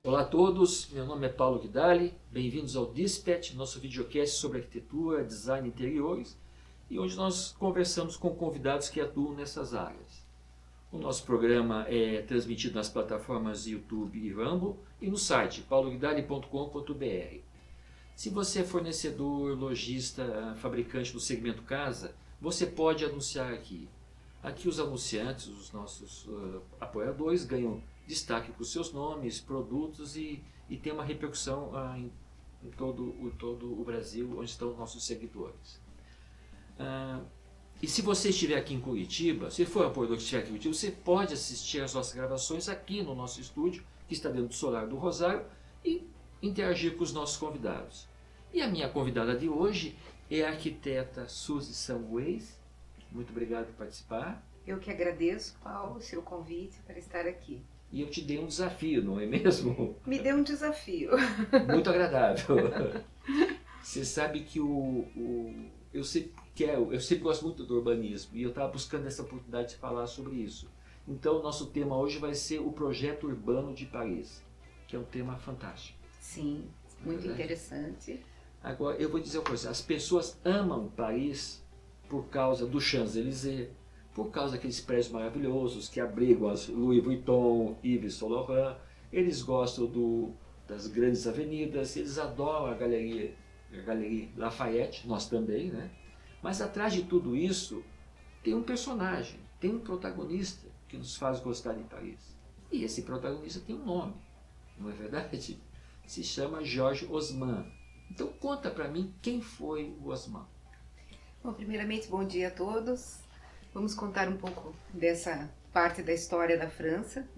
Olá a todos, meu nome é Paulo Guidali, bem-vindos ao Dispatch, nosso videocast sobre arquitetura, design e interiores, e onde nós conversamos com convidados que atuam nessas áreas. O nosso programa é transmitido nas plataformas YouTube e Rumble e no site pauloguidali.com.br. Se você é fornecedor, lojista, fabricante do segmento casa, você pode anunciar aqui. Aqui os anunciantes, os nossos apoiadores, ganham destaque com seus nomes, produtos e tem uma repercussão em todo o Brasil, onde estão nossos seguidores. E se você estiver aqui em Curitiba, se for apoiador que estiver aqui em Curitiba, você pode assistir às nossas gravações aqui no nosso estúdio, que está dentro do Solar do Rosário, e interagir com os nossos convidados. E a minha convidada de hoje é a arquiteta Suzy Samways. Muito obrigado por participar. Eu que agradeço, Paulo, o seu convite para estar aqui. E eu te dei um desafio, não é mesmo? Me deu um desafio. Muito agradável. Você sabe que eu sempre gosto muito do urbanismo e eu estava buscando essa oportunidade de falar sobre isso. Então, o nosso tema hoje vai ser o projeto urbano de Paris, que é um tema fantástico. Sim, muito interessante. Agora, eu vou dizer uma coisa, as pessoas amam Paris por causa do Champs-Élysées, por causa daqueles prédios maravilhosos que abrigam as Louis Vuitton, Yves Saint Laurent. Eles gostam das grandes avenidas, eles adoram a Galeria Lafayette, nós também, né? Mas atrás de tudo isso tem um personagem, tem um protagonista que nos faz gostar de Paris. E esse protagonista tem um nome, não é verdade? Se chama Georges Haussmann. Então conta para mim quem foi o Haussmann. Bom, primeiramente, bom dia a todos. Vamos contar um pouco dessa parte da história da França,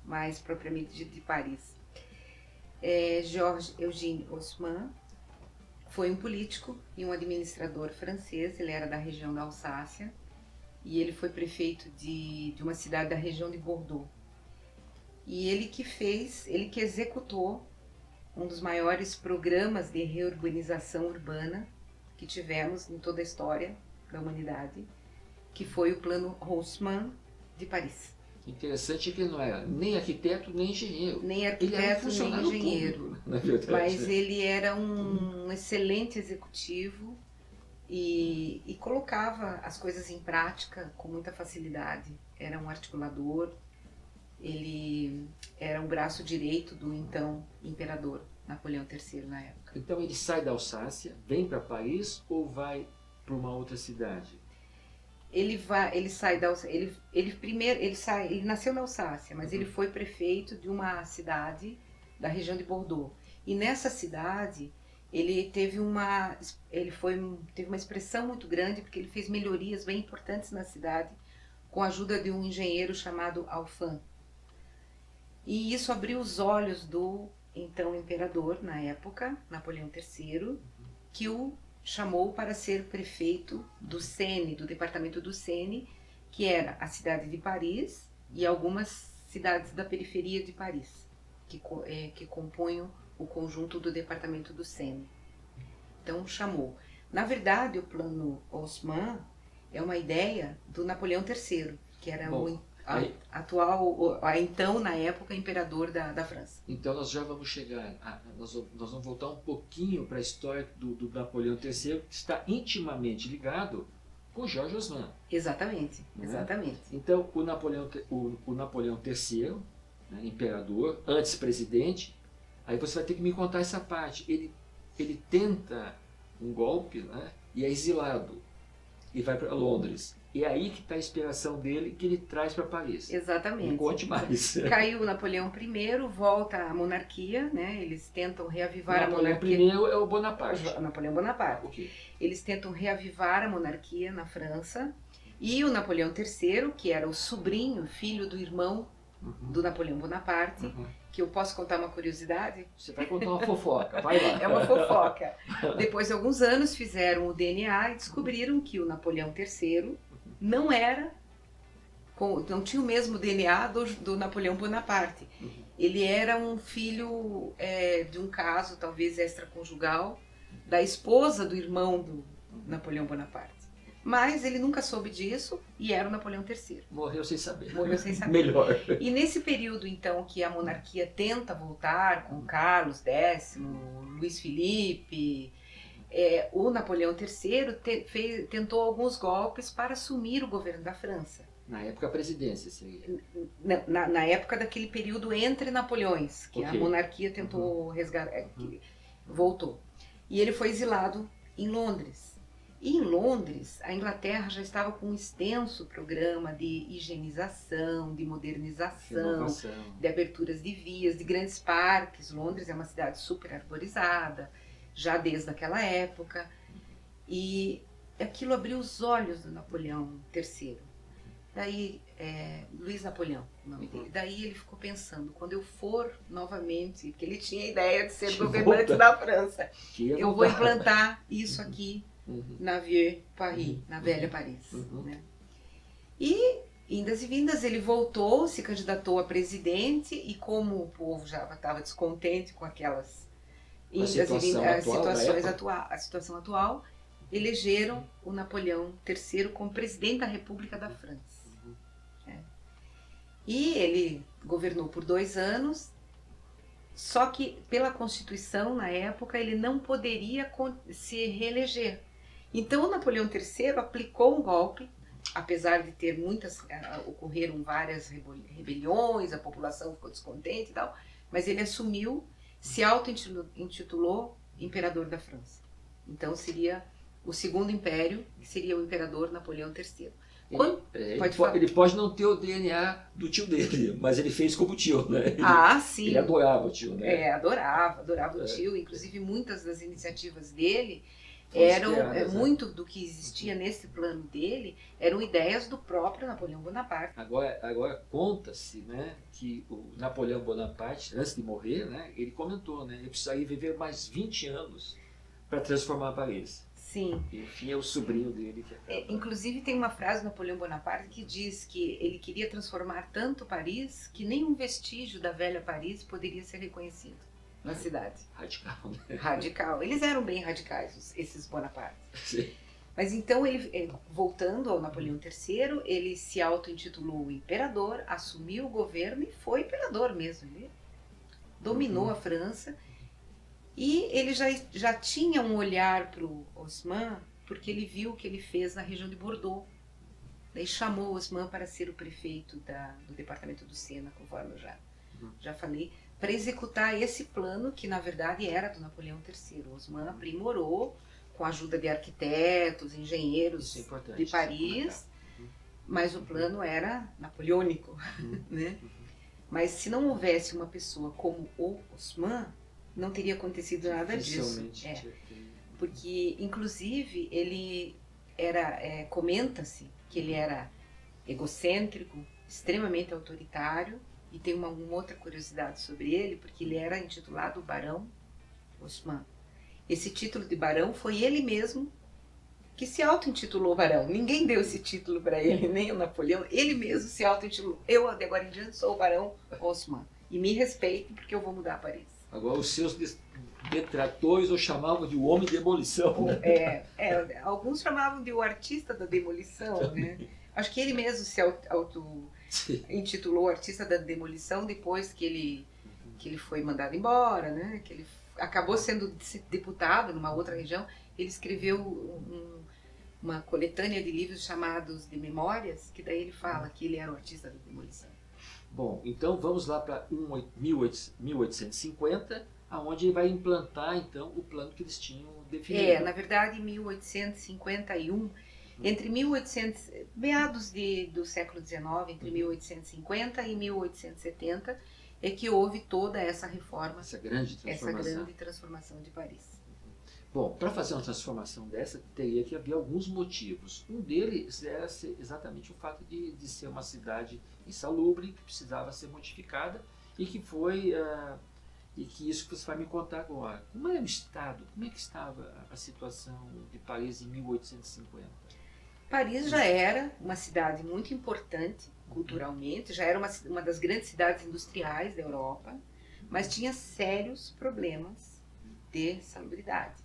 mais propriamente de Paris. Georges Eugène Haussmann foi um político e um administrador francês. Ele era da região da Alsácia e ele foi prefeito de uma cidade da região de Bordeaux. E ele que executou um dos maiores programas de reurbanização urbana que tivemos em toda a história da humanidade, que foi o Plano Haussmann de Paris. Interessante que ele não era nem arquiteto nem engenheiro. Nem arquiteto nem engenheiro, público, na verdade. Mas ele era um excelente executivo e colocava as coisas em prática com muita facilidade. Era um articulador, ele era o braço direito do então imperador Napoleão III na época. Então ele sai da Alsácia, vem para Paris ou vai para uma outra cidade? Ele nasceu na Alsácia, mas ele foi prefeito de uma cidade da região de Bordeaux. E nessa cidade ele teve uma expressão muito grande, porque ele fez melhorias bem importantes na cidade com a ajuda de um engenheiro chamado Alphand. E isso abriu os olhos do então imperador na época, Napoleão III, que o chamou para ser prefeito do Seine, do departamento do Seine, que era a cidade de Paris e algumas cidades da periferia de Paris, que compunham o conjunto do departamento do Seine. Então chamou. Na verdade, o Plano Haussmann é uma ideia do Napoleão III, que era então, na época, imperador da França. Então nós já vamos chegar, nós vamos voltar um pouquinho para a história do Napoleão III, que está intimamente ligado com Georges Haussmann. Exatamente, exatamente. Então o Napoleão III, né, imperador, antes presidente, aí você vai ter que me contar essa parte. Ele tenta um golpe, né, e é exilado e vai para Londres. E é aí que está a inspiração dele, que ele traz para Paris. Exatamente. Me conte mais. Caiu Napoleão I, volta à monarquia, né? Eles tentam reavivar a monarquia. Napoleão I é o Bonaparte. Napoleão Bonaparte. Okay. Eles tentam reavivar a monarquia na França. E o Napoleão III, que era o sobrinho, filho do irmão do Napoleão Bonaparte, que eu posso contar uma curiosidade? Você vai contar uma fofoca, vai lá. É uma fofoca. Depois de alguns anos fizeram o DNA e descobriram que o Napoleão III não tinha o mesmo DNA do Napoleão Bonaparte. Ele era um filho de um caso, talvez extraconjugal, da esposa do irmão do Napoleão Bonaparte. Mas ele nunca soube disso e era o Napoleão III. Morreu sem saber. Morreu sem saber. Melhor. E nesse período, então, que a monarquia tenta voltar com Carlos X, Luiz Felipe, o Napoleão III tentou alguns golpes para assumir o governo da França. Na época a presidência seria. Na época daquele período entre Napoleões, que a monarquia tentou resgatar, voltou. E ele foi exilado em Londres. E em Londres, a Inglaterra já estava com um extenso programa de higienização, de modernização, de aberturas de vias, de grandes parques. Londres é uma cidade super arborizada, já desde aquela época. E aquilo abriu os olhos do Napoleão III. Daí, Luiz Napoleão, o nome dele. Daí ele ficou pensando, quando eu for novamente, porque ele tinha a ideia de ser governante da França, eu vou implantar isso aqui na Vieux Paris, na velha Paris. Né? E, indas e vindas, ele voltou, se candidatou a presidente, e como o povo já estava descontente com aquelas a situação atual, elegeram o Napoleão III como presidente da República da França. E ele governou por 2 anos, só que pela Constituição, na época, ele não poderia se reeleger. Então o Napoleão III aplicou um golpe, apesar de ter ocorreram várias rebeliões, a população ficou descontente e tal, mas ele assumiu, se auto-intitulou Imperador da França. Então seria o Segundo Império, que seria o Imperador Napoleão III. Ele pode não ter o DNA do tio dele, mas ele fez como tio, né? Sim. Ele adorava o tio, né? Adorava o tio. Inclusive, muitas das iniciativas dele eram, muito do que existia nesse plano dele, eram ideias do próprio Napoleão Bonaparte. Agora conta-se, né, que o Napoleão Bonaparte, antes de morrer, né, ele comentou, né, ele precisaria viver mais 20 anos para transformar Paris. Sim. Enfim, é o sobrinho dele que acaba. Inclusive tem uma frase do Napoleão Bonaparte que diz que ele queria transformar tanto Paris que nenhum vestígio da velha Paris poderia ser reconhecido na cidade. Radical, né? Radical. Eles eram bem radicais, esses Bonaparte. Sim. Mas então, voltando ao Napoleão III, ele se auto-intitulou imperador, assumiu o governo e foi imperador mesmo. Ele dominou a França. E ele já tinha um olhar para o Haussmann, porque ele viu o que ele fez na região de Bordeaux. Daí chamou o Haussmann para ser o prefeito do departamento do Sena, conforme eu já falei, para executar esse plano que na verdade era do Napoleão III. O Haussmann aprimorou com a ajuda de arquitetos, engenheiros de Paris, mas o plano era napoleônico. Né? Mas se não houvesse uma pessoa como o Haussmann, não teria acontecido nada disso. Porque, inclusive, ele comenta-se que ele era egocêntrico, extremamente autoritário, e tem uma outra curiosidade sobre ele, porque ele era intitulado Barão Haussmann. Esse título de barão foi ele mesmo que se auto-intitulou barão. Ninguém deu esse título para ele, nem o Napoleão. Ele mesmo se auto-intitulou. Eu, de agora em diante, sou o Barão Haussmann. E me respeitem, porque eu vou mudar Paris. Agora, os seus detratores o chamavam de o homem de demolição. Né? Alguns chamavam de o artista da demolição. Né? Acho que ele mesmo se auto-intitulou artista da demolição depois que ele foi mandado embora, né? Que ele acabou sendo deputado numa outra região. Ele escreveu uma coletânea de livros chamados de Memórias, que daí ele fala que ele era o artista da demolição. Bom, então vamos lá para 1850, aonde ele vai implantar então o plano que eles tinham definido. Na verdade, em 1851, meados do século XIX, entre 1850 e 1870, é que houve toda essa reforma, essa grande transformação de Paris. Bom, para fazer uma transformação dessa, teria que haver alguns motivos. Um deles era exatamente o fato de ser uma cidade insalubre, que precisava ser modificada, e que isso que você vai me contar agora. Como era o estado, como é que estava a situação de Paris em 1850? Paris já era uma cidade muito importante culturalmente, já era uma das grandes cidades industriais da Europa, mas tinha sérios problemas de salubridade.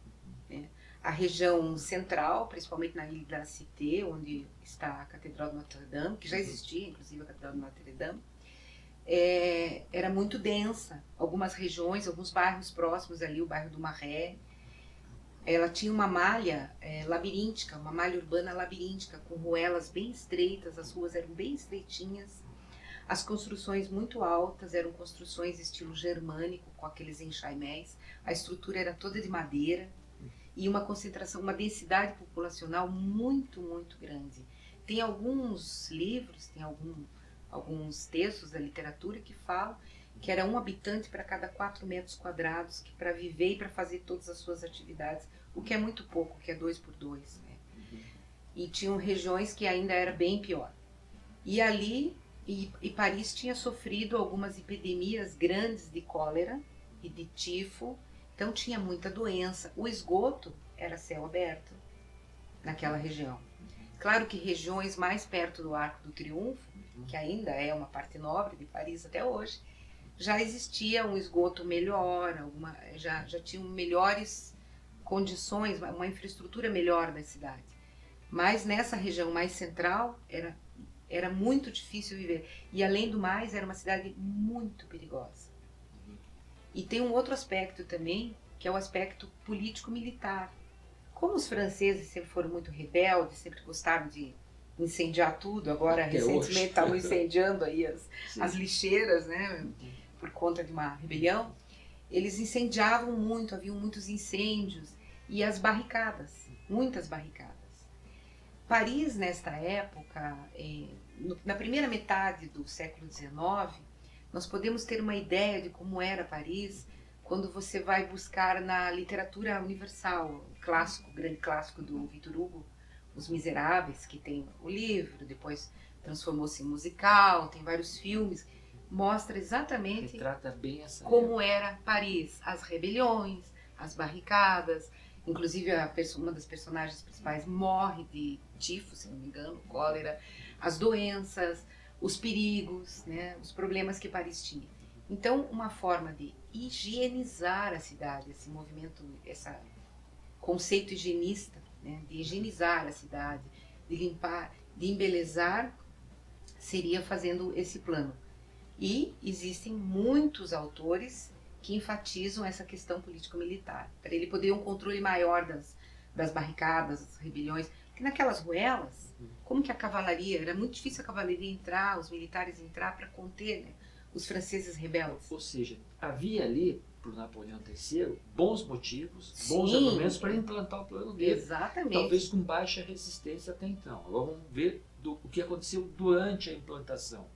Né? a região central, principalmente na Ilha da Cité, onde está a Catedral de Notre-Dame, que já existia, inclusive a Catedral de Notre-Dame, era muito densa. Algumas regiões, alguns bairros próximos ali, o bairro do Marais, ela tinha uma malha labiríntica, uma malha urbana labiríntica, com ruelas bem estreitas, as ruas eram bem estreitinhas, as construções muito altas, eram construções estilo germânico, com aqueles enxaiméis, a estrutura era toda de madeira, e uma concentração, uma densidade populacional muito, muito grande. Tem alguns livros, tem alguns textos da literatura que falam que era um habitante para cada 4 metros quadrados, que para viver e para fazer todas as suas atividades, o que é muito pouco, que é 2 por 2. Né? E tinham regiões que ainda era bem pior. E ali, e Paris tinha sofrido algumas epidemias grandes de cólera e de tifo, então tinha muita doença. O esgoto era céu aberto naquela região. Claro que regiões mais perto do Arco do Triunfo, que ainda é uma parte nobre de Paris até hoje, já existia um esgoto melhor, já tinham melhores condições, uma infraestrutura melhor da cidade. Mas nessa região mais central era muito difícil viver. E além do mais, era uma cidade muito perigosa. E tem um outro aspecto também, que é o aspecto político-militar. Como os franceses sempre foram muito rebeldes, sempre gostaram de incendiar tudo, agora Até recentemente estavam incendiando aí as lixeiras, né, por conta de uma rebelião, eles incendiavam muito, haviam muitos incêndios e as barricadas, muitas barricadas. Paris, nesta época, na primeira metade do século XIX, nós podemos ter uma ideia de como era Paris quando você vai buscar na literatura universal, o clássico, o grande clássico do Victor Hugo, Os Miseráveis, que tem o livro, depois transformou-se em musical, tem vários filmes, mostra exatamente retrata bem essa como era Paris, as rebeliões, as barricadas, inclusive uma das personagens principais morre de tifo, se não me engano, cólera, as doenças, os perigos, né, os problemas que Paris tinha. Então, uma forma de higienizar a cidade, esse movimento, esse conceito higienista, né, de higienizar a cidade, de limpar, de embelezar, seria fazendo esse plano. E existem muitos autores que enfatizam essa questão político-militar, para ele poder ter um controle maior das barricadas, das rebeliões, porque naquelas ruelas, como que a cavalaria, era muito difícil a cavalaria entrar, os militares entrar para conter, né, os franceses rebeldes. Ou seja, havia ali, para o Napoleão III, bons motivos, Sim, bons argumentos para implantar o plano dele. Exatamente. Talvez com baixa resistência até então. Agora vamos ver o que aconteceu durante a implantação.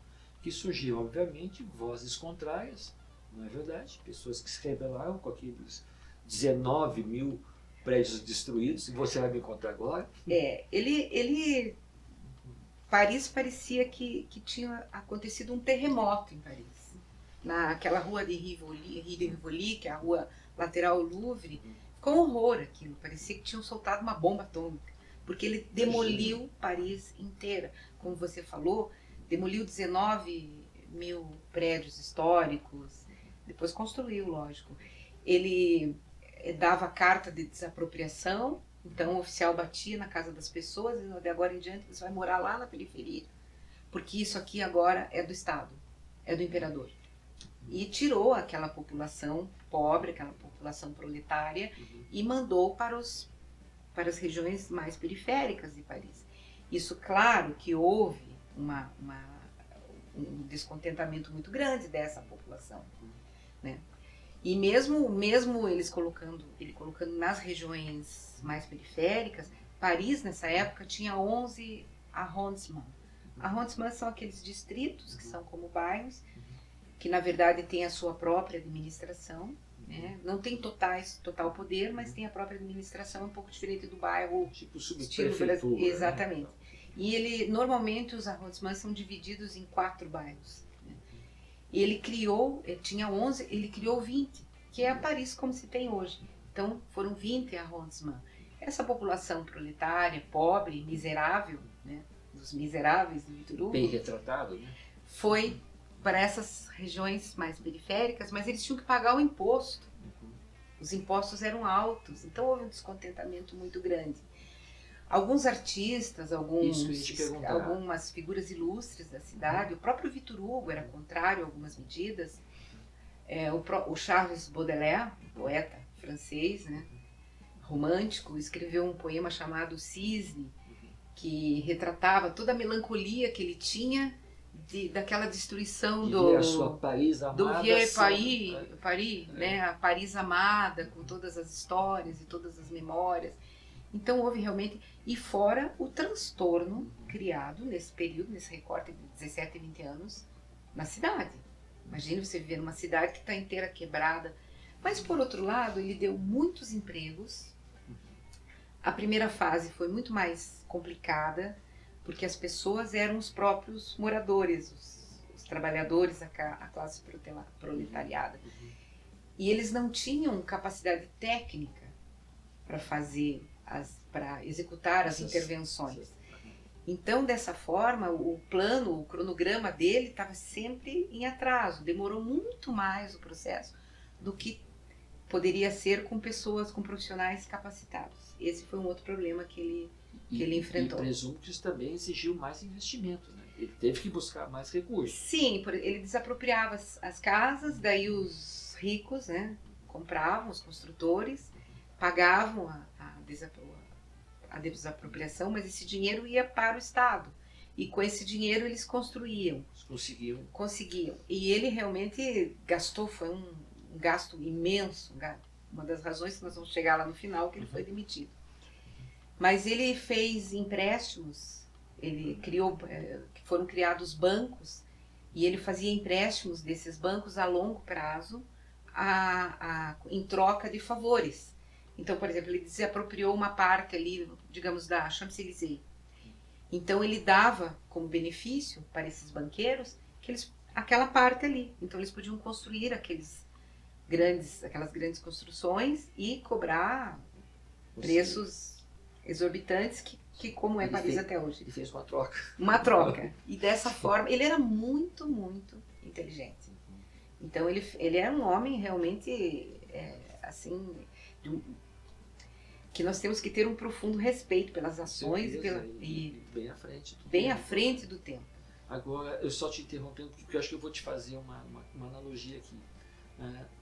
Que surgiram, obviamente, vozes contrárias, não é verdade? Pessoas que se rebelaram com aqueles 19 mil prédios destruídos, e você vai me contar agora. Paris parecia que tinha acontecido um terremoto em Paris. Naquela rua de Rivoli, que é a rua lateral ao Louvre, ficou um horror aquilo, parecia que tinham soltado uma bomba atômica, porque ele demoliu Paris inteira, como você falou, demoliu 19 mil prédios históricos, depois construiu, lógico. Ele dava carta de desapropriação, então o oficial batia na casa das pessoas e de agora em diante você vai morar lá na periferia, porque isso aqui agora é do Estado, é do imperador. E tirou aquela população pobre, aquela população proletária, e mandou para as regiões mais periféricas de Paris. Isso, claro, que houve um descontentamento muito grande dessa população, né? E mesmo ele colocando nas regiões mais periféricas, Paris nessa época tinha 11 arrondissements. Arrondissements são aqueles distritos que são como bairros, que na verdade têm a sua própria administração, né? Não tem total poder, mas tem a própria administração, um pouco diferente do bairro, tipo subprefeitura. Exatamente. Né? E normalmente os arrondissements são divididos em 4 bairros. Né? E ele criou 20, que é a Paris como se tem hoje. Então foram 20 arrondissements. Essa população proletária, pobre, miserável, né? Dos miseráveis do Victor Hugo, bem retratado, né? Foi para essas regiões mais periféricas, mas eles tinham que pagar o imposto Os impostos eram altos, então houve um descontentamento muito grande. Alguns artistas, algumas figuras ilustres da cidade, o próprio Victor Hugo era contrário a algumas medidas. O Charles Baudelaire, poeta francês, né, romântico, escreveu um poema chamado Cisne, que retratava toda a melancolia que ele tinha daquela destruição a sua Paris amada, do Vieux Paris, né, a Paris amada, com todas as histórias e todas as memórias. Então houve realmente, e fora o transtorno criado nesse período, nesse recorte de 17 e 20 anos, na cidade. Imagine você viver numa cidade que está inteira quebrada. Mas, por outro lado, ele deu muitos empregos. A primeira fase foi muito mais complicada, porque as pessoas eram os próprios moradores, os trabalhadores, a classe proletariada. E eles não tinham capacidade técnica para executar as intervenções. Então, dessa forma, o plano, o cronograma dele estava sempre em atraso. Demorou muito mais o processo do que poderia ser com pessoas, com profissionais capacitados. Esse foi um outro problema que ele enfrentou. E presumo que isso também exigiu mais investimento, né? Ele teve que buscar mais recursos. Sim, ele desapropriava as casas, daí os ricos, né, compravam, os construtores, pagavam a desapropriação, mas esse dinheiro ia para o Estado. E com esse dinheiro eles construíam. Conseguiam. E ele realmente gastou, foi um gasto imenso. Uma das razões que nós vamos chegar lá no final, que ele foi demitido. Mas ele fez empréstimos, foram criados bancos, e ele fazia empréstimos desses bancos a longo prazo, em troca de favores. Então, por exemplo, ele desapropriou uma parte ali, digamos, da Champs-Élysées. Então, ele dava como benefício para esses banqueiros aquela parte ali. Então, eles podiam construir aquelas grandes construções e cobrar preços exorbitantes, que como é Paris até hoje. Ele fez uma troca. Uma troca. E dessa forma, ele era muito, muito inteligente. Então, ele era um homem realmente, assim, que nós temos que ter um profundo respeito pelas ações e bem à frente do bem tempo. À frente do tempo. Agora, eu só te interrompendo, porque eu acho que eu vou te fazer uma analogia aqui.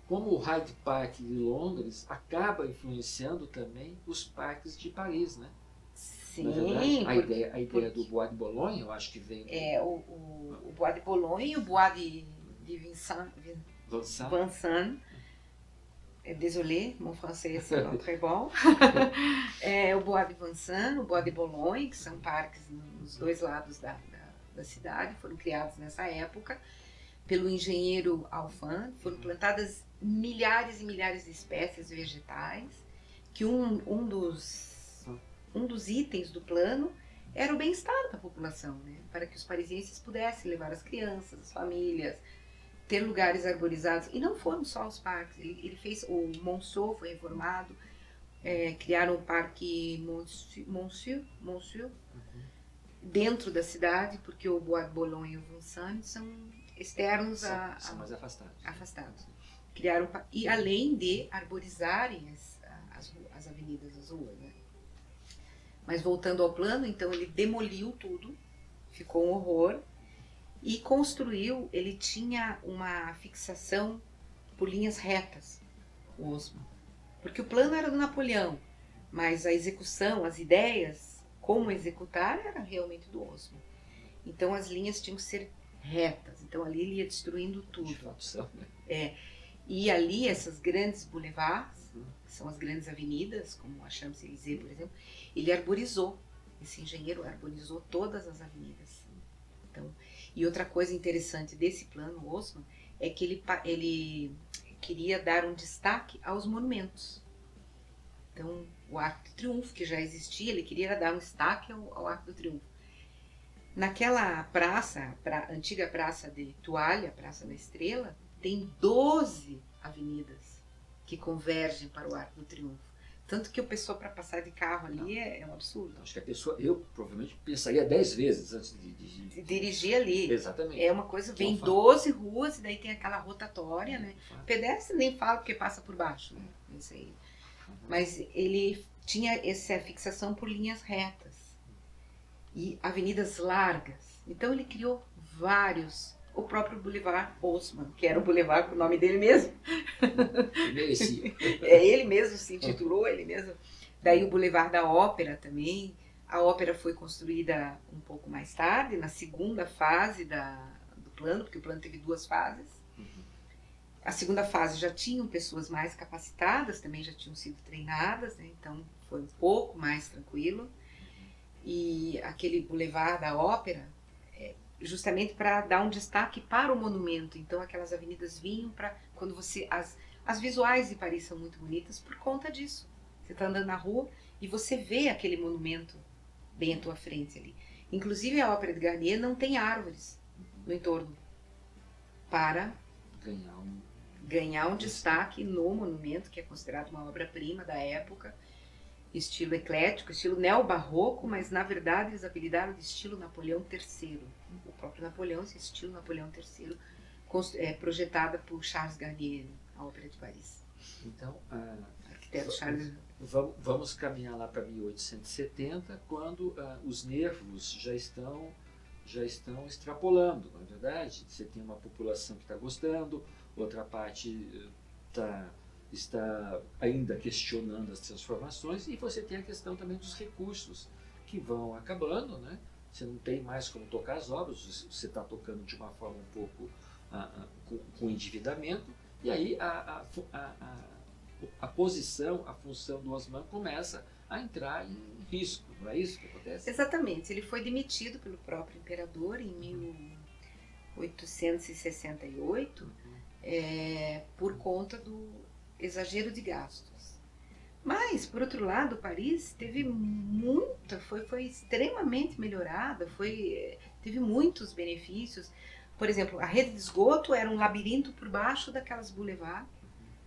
Como o Hyde Park de Londres acaba influenciando também os parques de Paris, né? Sim. A ideia do Bois de Boulogne, eu acho que vem... O Bois de Boulogne e o Bois de Vincennes. Désolé, mon français c'est pas très bon. O Bois de Vincennes, o Bois de Boulogne, que são parques nos dois lados da cidade, foram criados nessa época pelo engenheiro Alphand. Foram plantadas milhares e milhares de espécies vegetais, que um dos itens do plano era o bem-estar da população, né? Para que os parisienses pudessem levar as crianças, as famílias, ter lugares arborizados. E não foram só os parques. Ele fez o Monceau, foi reformado, criaram o Parque Monceau dentro da cidade, porque o Bois de Boulogne e o Vincennes são externos, são mais afastados. Criaram, e além de arborizarem as avenidas, as ruas, né? Mas voltando ao plano, então ele demoliu tudo, ficou um horror, e construiu. Ele tinha uma fixação por linhas retas, o Haussmann, porque o plano era do Napoleão, mas a execução, as ideias, como executar, era realmente do Haussmann. Então as linhas tinham que ser retas, então ali ele ia destruindo tudo. E ali essas grandes boulevards, que são as grandes avenidas, como a Champs-Élysées, por exemplo, ele arborizou, esse engenheiro arborizou todas as avenidas. Então, e outra coisa interessante desse plano, o Haussmann, é que ele queria dar um destaque aos monumentos. Então, o Arco de Triunfo, que já existia, ele queria dar um destaque ao Arco do Triunfo. Naquela praça, antiga praça de Toalha, Praça da Estrela, tem 12 avenidas que convergem para o Arco do Triunfo. Tanto que o pessoal para passar de carro ali é um absurdo. Acho que a pessoa, eu provavelmente pensaria 10 vezes antes de dirigir ali. Exatamente. É uma coisa, Que é um vem fato. 12 ruas e daí tem aquela rotatória, né? Fato. Pedestre nem fala porque passa por baixo, né? Isso aí. Mas ele tinha essa fixação por linhas retas e avenidas largas. Então ele criou vários. O próprio Boulevard Haussmann, que era o boulevard com o nome dele mesmo. Merecia. Ele mesmo se intitulou, ele mesmo. Daí o Boulevard da Ópera também. A ópera foi construída um pouco mais tarde, na segunda fase do plano, porque o plano teve 2 fases. A segunda fase já tinham pessoas mais capacitadas, também já tinham sido treinadas, né? Então foi um pouco mais tranquilo. E aquele Boulevard da Ópera, justamente para dar um destaque para o monumento. Então aquelas avenidas vinham para quando você as visuais de Paris são muito bonitas por conta disso. Você está andando na rua e você vê aquele monumento bem à tua frente ali. Inclusive a Ópera de Garnier não tem árvores no entorno para ganhar um destaque no monumento, que é considerado uma obra-prima da época. Estilo eclético, estilo neobarroco, mas na verdade eles apelidaram de estilo Napoleão III. O próprio Napoleão, esse estilo Napoleão III, projetada por Charles Garnier, a Ópera de Paris. Então, arquiteto Charles. Vamos caminhar lá para 1870, quando os nervos já estão extrapolando, não é verdade? Você tem uma população que está gostando, outra parte está ainda questionando as transformações, e você tem a questão também dos recursos que vão acabando, né? Você não tem mais como tocar as obras, você está tocando de uma forma um pouco com endividamento, e aí a posição, a função do Haussmann começa a entrar em risco, não é isso que acontece? Exatamente, ele foi demitido pelo próprio imperador em 1868 por conta do exagero de gastos. Mas, por outro lado, Paris teve foi extremamente melhorada, teve muitos benefícios. Por exemplo, a rede de esgoto era um labirinto por baixo daquelas boulevards,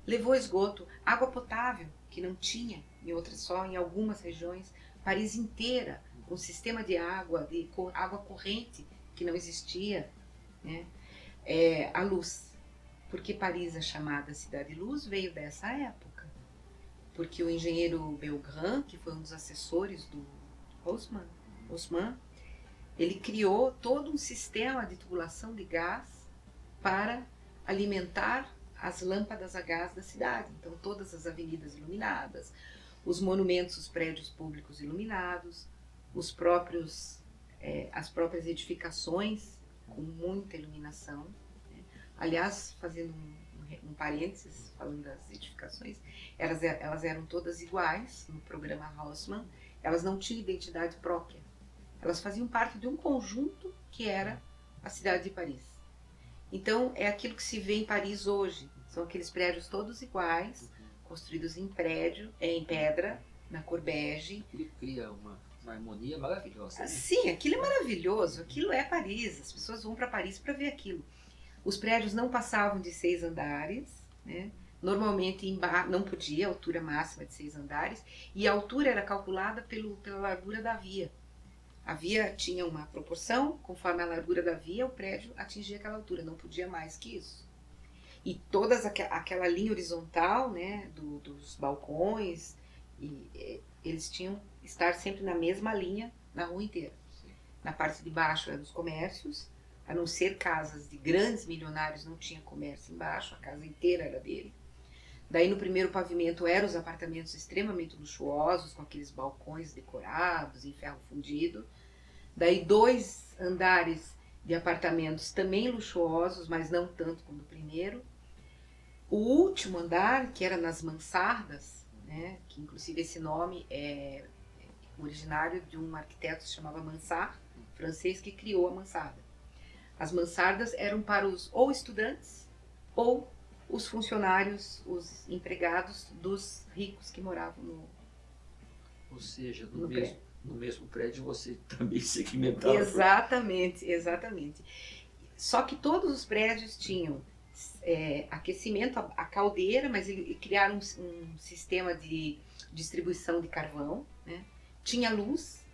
levou esgoto, água potável, que não tinha só em algumas regiões, Paris inteira, um sistema de água corrente, que não existia, né? A luz. Porque Paris é chamada Cidade-Luz veio dessa época. Porque o engenheiro Belgrand, que foi um dos assessores do Haussmann, ele criou todo um sistema de tubulação de gás para alimentar as lâmpadas a gás da cidade. Então todas as avenidas iluminadas, os monumentos, os prédios públicos iluminados, as próprias edificações com muita iluminação. Aliás, fazendo um parênteses, falando das edificações, elas eram todas iguais no programa Haussmann, elas não tinham identidade própria. Elas faziam parte de um conjunto que era a cidade de Paris. Então, é aquilo que se vê em Paris hoje. São aqueles prédios todos iguais, construídos em pedra, na cor bege. Cria uma harmonia maravilhosa. Né? Sim, aquilo é maravilhoso, aquilo é Paris. As pessoas vão para Paris para ver aquilo. Os prédios não passavam de 6 andares, né? Normalmente não podia, a altura máxima de 6 andares, e a altura era calculada pela largura da via. A via tinha uma proporção, conforme a largura da via, o prédio atingia aquela altura, não podia mais que isso. E toda aquela linha horizontal, né, dos balcões, eles tinham que estar sempre na mesma linha na rua inteira. Na parte de baixo eram os comércios, a não ser casas de grandes milionários, não tinha comércio embaixo, a casa inteira era dele. Daí no primeiro pavimento eram os apartamentos extremamente luxuosos, com aqueles balcões decorados em ferro fundido. Daí 2 andares de apartamentos também luxuosos, mas não tanto como o primeiro. O último andar, que era nas mansardas, né, que inclusive esse nome é originário de um arquiteto que se chamava Mansart, francês, que criou a mansarda. As mansardas eram para os estudantes ou os funcionários, os empregados dos ricos que moravam no Ou seja, no mesmo prédio você também segmentava. Exatamente. Só que todos os prédios tinham aquecimento, a caldeira, mas ele criaram um sistema de distribuição de carvão, né? Tinha luz,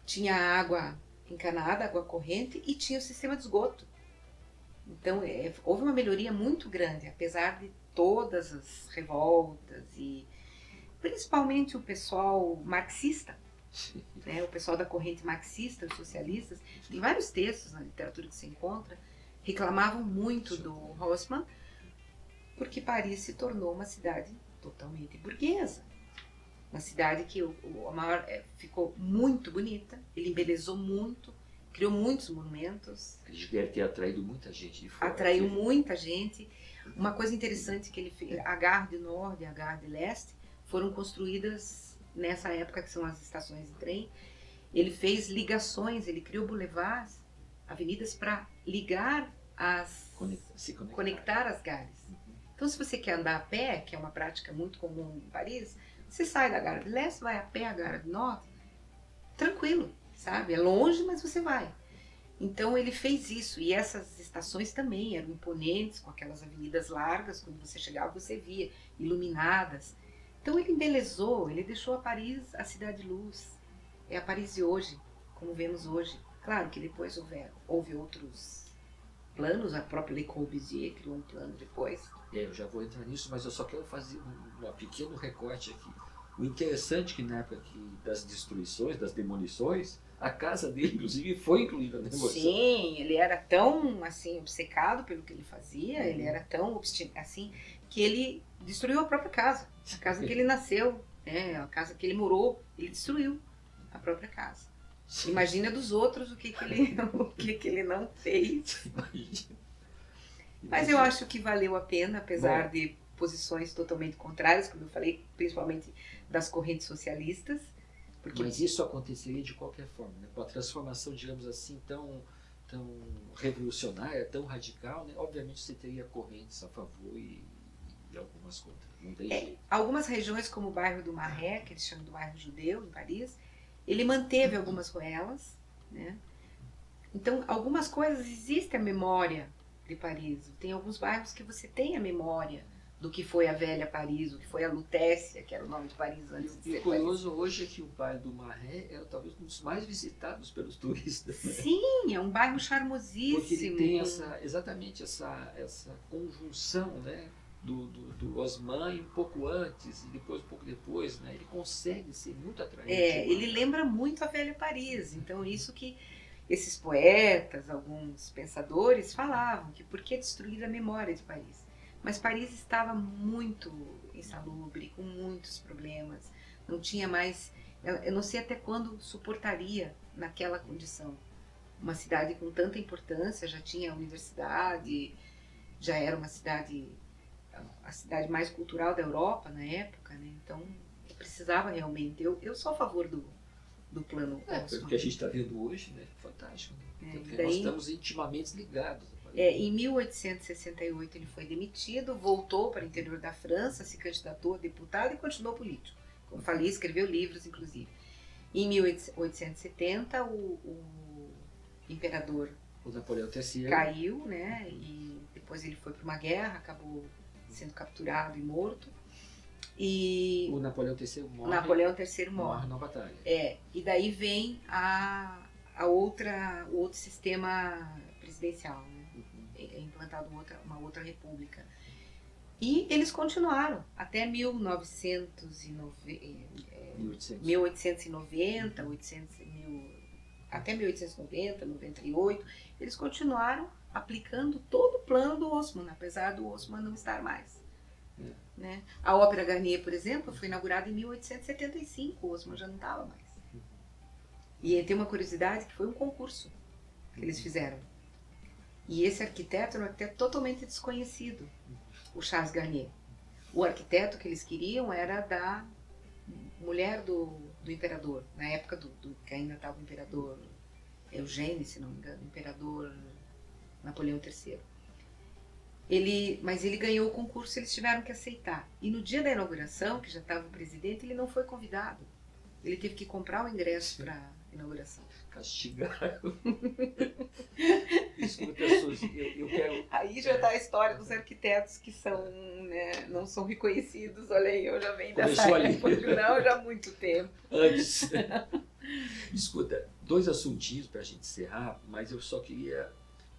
tinha água encanada, água corrente e tinha o sistema de esgoto. Então houve uma melhoria muito grande, apesar de todas as revoltas e principalmente o pessoal marxista, né? O pessoal da corrente marxista, os socialistas, tem vários textos na literatura que se encontra, reclamavam muito do Haussmann, porque Paris se tornou uma cidade totalmente burguesa. Uma cidade que ficou muito bonita, ele embelezou muito, criou muitos monumentos. Ele deve ter atraído muita gente de fora. Atraiu muita gente. Uma coisa interessante que ele fez, a Gare du Nord e a Gare de l'Est foram construídas nessa época, que são as estações de trem. Ele fez ligações, ele criou boulevards, avenidas para ligar conectar as gares. Então, se você quer andar a pé, que é uma prática muito comum em Paris, você sai da Gare de l'Est, vai a pé à Gare du Nord, tranquilo, sabe? É longe, mas você vai. Então ele fez isso, e essas estações também eram imponentes, com aquelas avenidas largas, quando você chegava você via, iluminadas. Então ele embelezou, ele deixou a Paris a cidade de luz. É a Paris de hoje, como vemos hoje. Claro que depois houve outros planos, a própria Le Corbusier criou um plano depois. Eu já vou entrar nisso, mas eu só quero fazer um pequeno recorte aqui. O interessante é que na época das destruições, das demolições, a casa dele, inclusive, foi incluída na demolição. Sim, ele era tão assim obcecado pelo que ele fazia, ele era tão obstinado assim, que ele destruiu a própria casa. A casa que ele nasceu, né, a casa que ele morou, ele destruiu a própria casa. Imagina dos outros o que ele não fez. Mas eu acho que valeu a pena, apesar de posições totalmente contrárias, como eu falei, principalmente das correntes socialistas. Mas isso aconteceria de qualquer forma, né? Com a transformação, digamos assim, tão revolucionária, tão radical, né? Obviamente você teria correntes a favor e algumas contra. Não tem jeito. Algumas regiões, como o bairro do Marais, que eles chamam do bairro judeu, em Paris, ele manteve algumas ruelas, né? Então, algumas coisas, existe a memória de Paris. Tem alguns bairros que você tem a memória do que foi a velha Paris, o que foi a Lutécia, que era o nome de Paris antes de ser Paris. E o curioso hoje é que o bairro do Marais é talvez um dos mais visitados pelos turistas. Né? Sim, é um bairro charmosíssimo. Porque ele tem exatamente essa conjunção, né? Do Haussmann um pouco antes e depois um pouco depois, né? Ele consegue ser muito atraente. Ele lembra muito a velha Paris. Então isso que esses poetas, alguns pensadores falavam, que por que destruir a memória de Paris? Mas Paris estava muito insalubre, com muitos problemas. Não tinha mais... Eu não sei até quando suportaria naquela condição. Uma cidade com tanta importância, já tinha universidade, já era uma cidade... a cidade mais cultural da Europa na época, né? Então precisava realmente... Eu sou a favor do plano Haussmann. O que a gente está vendo hoje, né? Fantástico. Né? Porque nós estamos intimamente ligados. Em 1868 ele foi demitido, voltou para o interior da França, se candidatou a deputado e continuou político. Como falei, escreveu livros, inclusive. Em 1870 o imperador o Napoleão III caiu, né? E depois ele foi para uma guerra, acabou sendo capturado e morto. E o Napoleão III morre. O Napoleão III morre na batalha. E daí vem o outro sistema presidencial, né? É implantado uma outra república. E eles continuaram até 1890, até 1890, 98, eles continuaram aplicando todo o plano do Haussmann, apesar do Haussmann não estar mais. Né? A Ópera Garnier, por exemplo, foi inaugurada em 1875, o Haussmann já não estava mais. E tem uma curiosidade que foi um concurso que eles fizeram. E esse arquiteto era um arquiteto totalmente desconhecido, o Charles Garnier. O arquiteto que eles queriam era da mulher do imperador, na época que ainda estava o imperador Eugênio, se não me engano, o imperador Napoleão III. Mas ele ganhou o concurso, eles tiveram que aceitar. E no dia da inauguração, que já estava o presidente, ele não foi convidado. Ele teve que comprar o ingresso para a inauguração. Castigaram. Escuta, Suzy, eu quero... Aí já está a história dos arquitetos que são, né, não são reconhecidos. Olha aí, eu já venho dessa Começou ali. época, não, já há muito tempo. Antes. Escuta, 2 assuntinhos para a gente encerrar, mas eu só queria...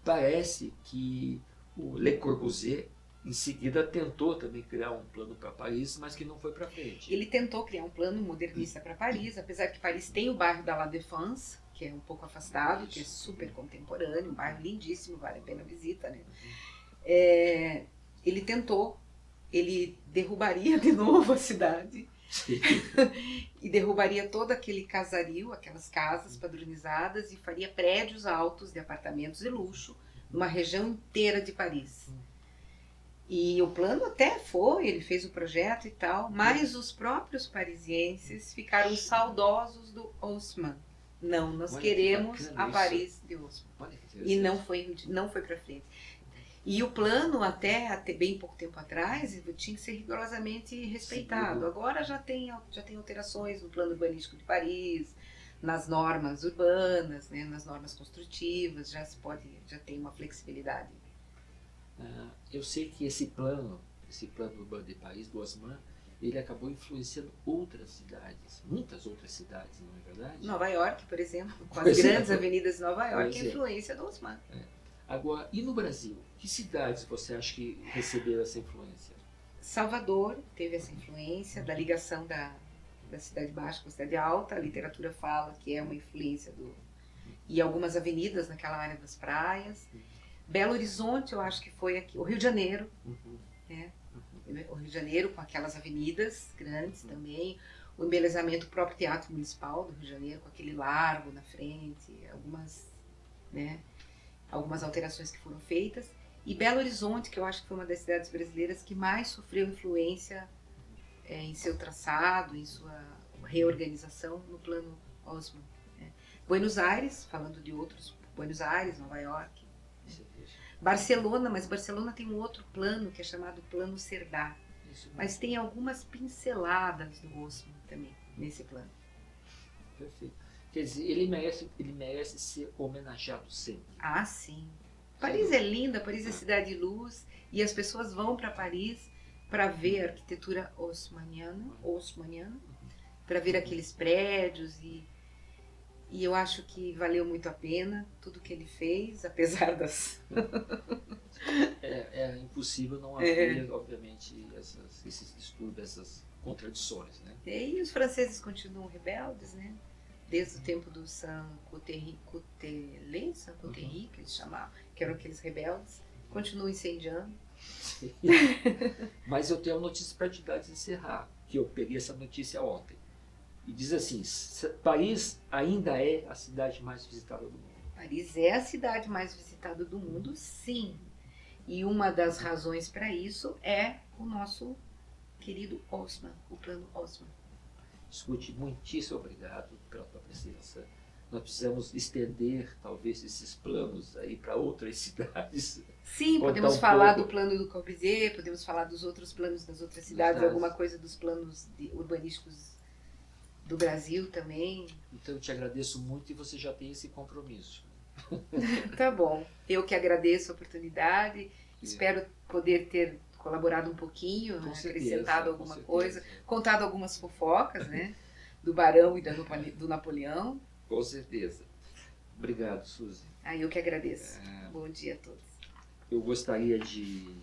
Parece que o Le Corbusier, em seguida, tentou também criar um plano para Paris, mas que não foi para frente. Ele tentou criar um plano modernista para Paris, apesar que Paris tem o bairro da La Défense, que é um pouco afastado, que é super contemporâneo, um bairro lindíssimo, vale a pena a visita, né? Ele tentou, ele derrubaria de novo a cidade e derrubaria todo aquele casario, aquelas casas padronizadas, e faria prédios altos de apartamentos de luxo numa região inteira de Paris. E o plano até foi, ele fez o projeto e tal, mas os próprios parisienses ficaram saudosos do Haussmann. Não, nós queremos a Paris de Haussmann. E não foi para frente. E o plano até bem pouco tempo atrás tinha que ser rigorosamente respeitado. Agora já tem alterações no plano urbanístico de Paris, nas normas urbanas, né, nas normas construtivas, já tem uma flexibilidade. Eu sei que esse plano urbano de Paris, do Haussmann, ele acabou influenciando outras cidades, muitas outras cidades, não é verdade? Nova York, por exemplo, com as grandes avenidas de Nova York, a influência do Haussmann. Agora, e no Brasil? Que cidades você acha que receberam essa influência? Salvador teve essa influência da ligação da Cidade Baixa com a Cidade Alta. A literatura fala que é uma influência e algumas avenidas naquela área das praias. Belo Horizonte, eu acho que foi aqui. O Rio de Janeiro, né? O Rio de Janeiro com aquelas avenidas grandes também. O embelezamento do próprio Teatro Municipal do Rio de Janeiro, com aquele largo na frente, algumas alterações que foram feitas. E Belo Horizonte, que eu acho que foi uma das cidades brasileiras que mais sofreu influência em seu traçado, em sua reorganização no plano Haussmann. Buenos Aires, falando de outros, Buenos Aires, Nova York. Barcelona, mas Barcelona tem um outro plano que é chamado Plano Cerdá. Mas tem algumas pinceladas do Haussmann também nesse plano. Perfeito. Quer dizer, ele merece ser homenageado sempre. Ah, sim. Paris é linda, Paris é cidade de luz, e as pessoas vão para Paris para ver a arquitetura haussmanniana, para ver aqueles prédios, e eu acho que valeu muito a pena tudo que ele fez, apesar das... É impossível não haver, obviamente, esses distúrbios, essas contradições, né? E os franceses continuam rebeldes, né? Desde o tempo do Saint-Couteri, que eles chamavam, que eram aqueles rebeldes, continuam incendiando. Mas eu tenho uma notícia para te dar de encerrar, que eu peguei essa notícia ontem. E diz assim: Paris ainda é a cidade mais visitada do mundo. Paris é a cidade mais visitada do mundo, sim. E uma das razões para isso é o nosso querido Haussmann, o plano Haussmann. Escute, muitíssimo obrigado pela tua presença. Nós precisamos estender, talvez, esses planos aí para outras cidades. Sim, podemos falar do plano do Corbusier, podemos falar dos outros planos das outras cidades, alguma coisa dos planos urbanísticos do Brasil também. Então eu te agradeço muito e você já tem esse compromisso. Tá bom. Eu que agradeço a oportunidade, espero poder ter colaborado um pouquinho, acrescentado alguma coisa, contado algumas fofocas, né? Do Barão e do Napoleão. Com certeza. Obrigado, Suzy. Eu que agradeço. Bom dia a todos. Eu gostaria de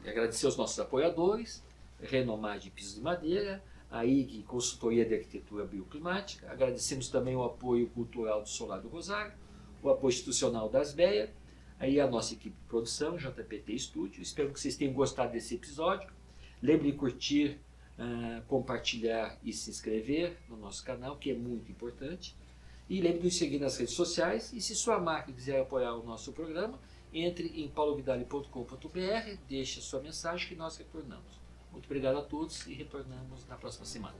agradecer aos nossos apoiadores, Renomar de Pisos de Madeira, a IG Consultoria de Arquitetura Bioclimática. Agradecemos também o apoio cultural do Solar do Rosário, o apoio institucional das BEA, aí a nossa equipe de produção, JPT Studio. Espero que vocês tenham gostado desse episódio. Lembre de curtir, compartilhar e se inscrever no nosso canal, que é muito importante. E lembre de nos seguir nas redes sociais. E se sua marca quiser apoiar o nosso programa, entre em paulovidale.com.br, deixe a sua mensagem que nós retornamos. Muito obrigado a todos e retornamos na próxima semana.